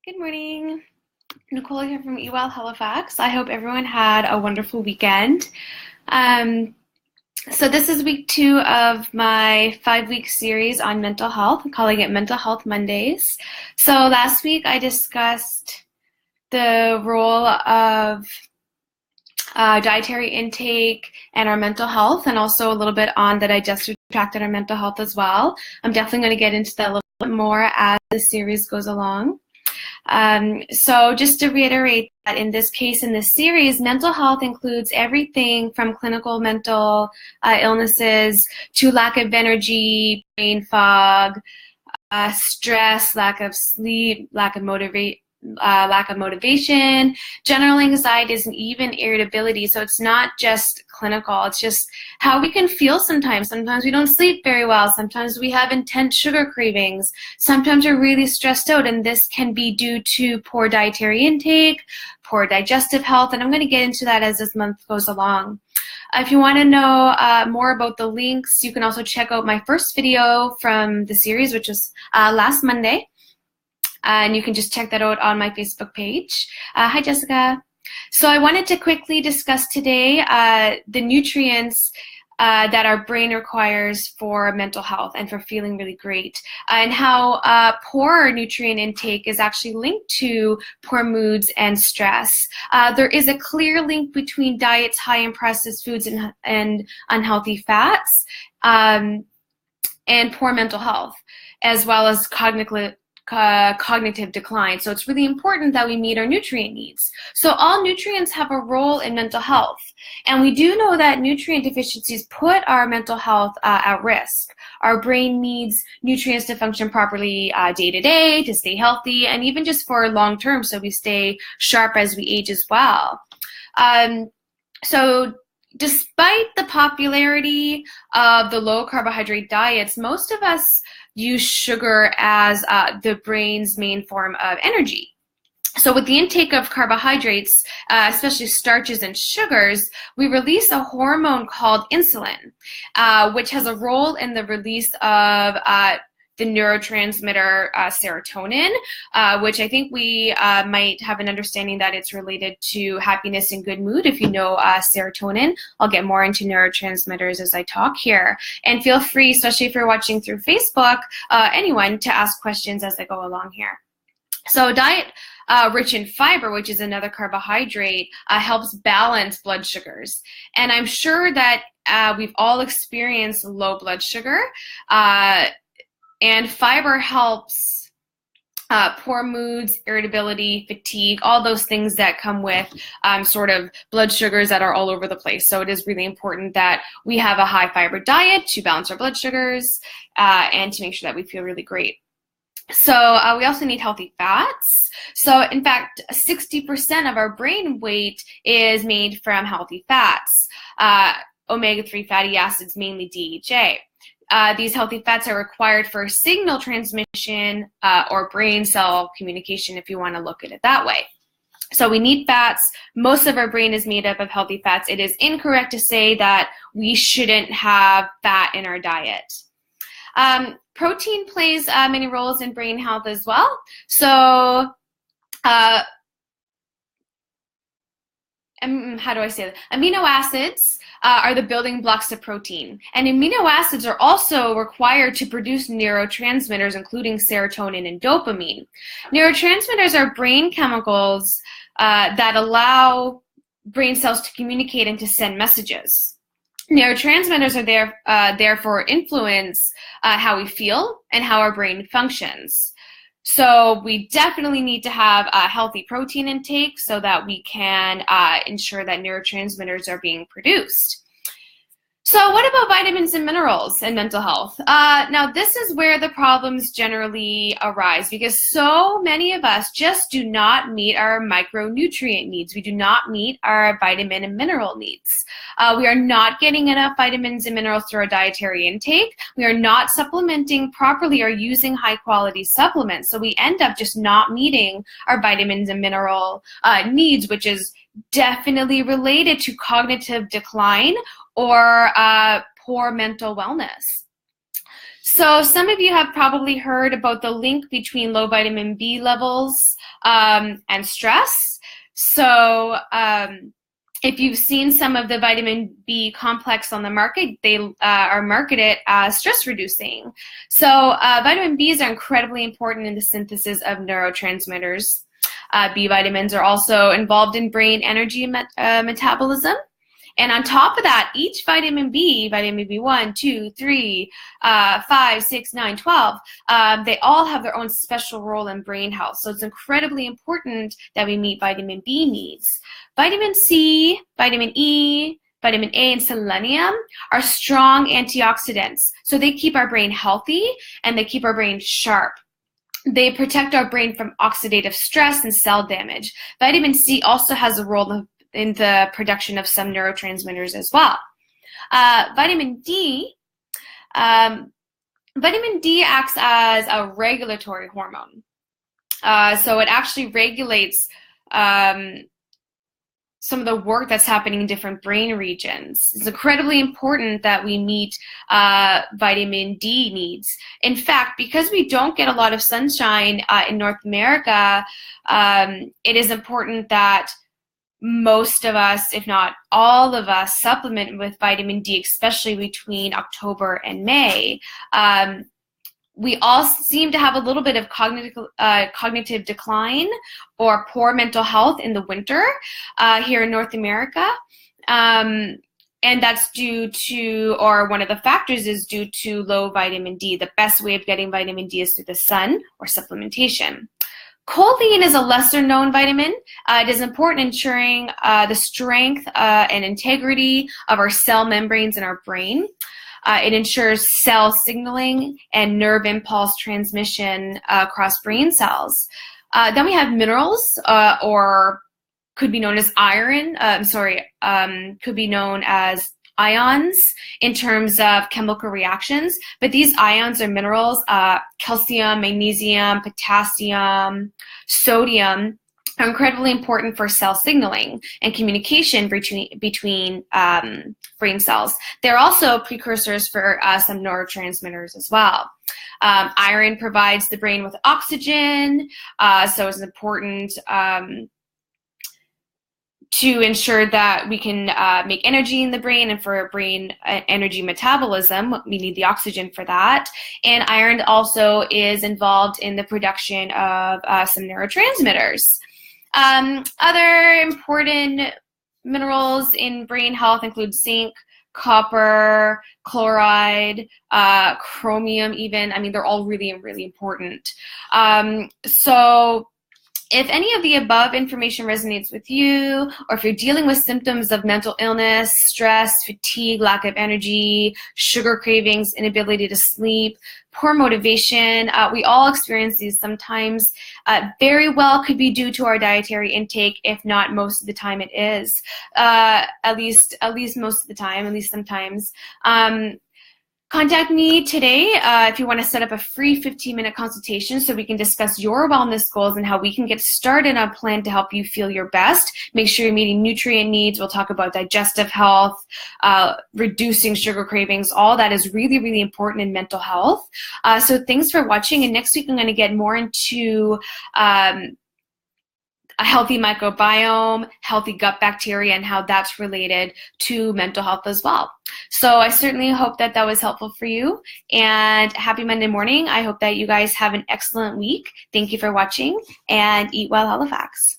Good morning. Nicole here from eWell Halifax. I hope everyone had a wonderful weekend. So this is week 2 of my 5-week series on mental health. I'm calling it Mental Health Mondays. So last week I discussed the role of dietary intake and our mental health, and also a little bit on the digestive tract and our mental health as well. I'm definitely going to get into that a little bit more as the series goes along. So just to reiterate that in this case, in this series, mental health includes everything from clinical mental illnesses to lack of energy, brain fog, stress, lack of sleep, lack of motivation, general anxieties, and even irritability. So it's not just clinical, it's just how we can feel sometimes. Sometimes we don't sleep very well. Sometimes we have intense sugar cravings. Sometimes we're really stressed out, and this can be due to poor dietary intake, poor digestive health, and I'm going to get into that as this month goes along. If you want to know more about the links, you can also check out my first video from the series, which was last Monday. And you can just check that out on my Facebook page. Hi, Jessica. So I wanted to quickly discuss today the nutrients that our brain requires for mental health and for feeling really great, and how poor nutrient intake is actually linked to poor moods and stress. There is a clear link between diets high in processed foods and unhealthy fats and poor mental health, as well as cognitive decline. So it's really important that we meet our nutrient needs. So all nutrients have a role in mental health. And we do know that nutrient deficiencies put our mental health at risk. Our brain needs nutrients to function properly day to day, to stay healthy, and even just for long term, so we stay sharp as we age as well. So despite the popularity of the low carbohydrate diets, most of us use sugar as the brain's main form of energy. So with the intake of carbohydrates, especially starches and sugars, we release a hormone called insulin, which has a role in the release of the neurotransmitter serotonin, which I think we might have an understanding that it's related to happiness and good mood if you know serotonin. I'll get more into neurotransmitters as I talk here. And feel free, especially if you're watching through Facebook, anyone to ask questions as I go along here. So diet rich in fiber, which is another carbohydrate, helps balance blood sugars. And I'm sure that we've all experienced low blood sugar, and fiber helps poor moods, irritability, fatigue, all those things that come with sort of blood sugars that are all over the place. So it is really important that we have a high fiber diet to balance our blood sugars and to make sure that we feel really great. So we also need healthy fats. So in fact, 60% of our brain weight is made from healthy fats, omega-3 fatty acids, mainly DHA. These healthy fats are required for signal transmission or brain cell communication, if you want to look at it that way. So we need fats. Most of our brain is made up of healthy fats. It is incorrect to say that we shouldn't have fat in our diet. Protein plays many roles in brain health as well. So how do I say that? Amino acids are the building blocks of protein. And amino acids are also required to produce neurotransmitters, including serotonin and dopamine. Neurotransmitters are brain chemicals that allow brain cells to communicate and to send messages. Neurotransmitters are therefore influence how we feel and how our brain functions. So we definitely need to have a healthy protein intake so that we can ensure that neurotransmitters are being produced. So what about vitamins and minerals and mental health? Now this is where the problems generally arise, because so many of us just do not meet our micronutrient needs. We do not meet our vitamin and mineral needs. We are not getting enough vitamins and minerals through our dietary intake. We are not supplementing properly or using high quality supplements. So we end up just not meeting our vitamins and mineral needs, which is definitely related to cognitive decline or poor mental wellness. So some of you have probably heard about the link between low vitamin B levels and stress. So if you've seen some of the vitamin B complex on the market, they are marketed as stress reducing. So vitamin Bs are incredibly important in the synthesis of neurotransmitters. B vitamins are also involved in brain energy metabolism. And on top of that, each vitamin B, vitamin B1, 2, 3, 5, 6, 9, 12, they all have their own special role in brain health. So it's incredibly important that we meet vitamin B needs. Vitamin C, vitamin E, vitamin A, and selenium are strong antioxidants. So they keep our brain healthy and they keep our brain sharp. They protect our brain from oxidative stress and cell damage. Vitamin C also has a role in the production of some neurotransmitters as well. Vitamin D acts as a regulatory hormone. So it actually regulates some of the work that's happening in different brain regions. It's incredibly important that we meet vitamin D needs. In fact, because we don't get a lot of sunshine in North America, it is important that most of us, if not all of us, supplement with vitamin D, especially between October and May. We all seem to have a little bit of cognitive decline or poor mental health in the winter here in North America. And that's due to, or one of the factors is due to low vitamin D. The best way of getting vitamin D is through the sun or supplementation. Choline is a lesser known vitamin. It is important in ensuring the strength and integrity of our cell membranes in our brain. It ensures cell signaling and nerve impulse transmission across brain cells. Then we have minerals, or could be known as iron, could be known as ions in terms of chemical reactions, but these ions are minerals, calcium, magnesium, potassium, sodium, are incredibly important for cell signaling and communication between brain cells. They're also precursors for some neurotransmitters as well. Iron provides the brain with oxygen, so it's important to ensure that we can make energy in the brain, and for brain energy metabolism, we need the oxygen for that. And iron also is involved in the production of some neurotransmitters. Other important minerals in brain health include zinc, copper, chloride, chromium even. I mean, they're all really, really important. So if any of the above information resonates with you, or if you're dealing with symptoms of mental illness, stress, fatigue, lack of energy, sugar cravings, inability to sleep, poor motivation, we all experience these sometimes. Very well could be due to our dietary intake, if not most of the time it is. At least most of the time, at least sometimes. Contact me today if you want to set up a free 15-minute consultation so we can discuss your wellness goals and how we can get started on a plan to help you feel your best. Make sure you're meeting nutrient needs. We'll talk about digestive health, reducing sugar cravings. All that is really, really important in mental health. So thanks for watching. And next week I'm going to get more into a healthy microbiome, healthy gut bacteria, and how that's related to mental health as well. So I certainly hope that that was helpful for you, and happy Monday morning. I hope that you guys have an excellent week. Thank you for watching, and eat well, Halifax.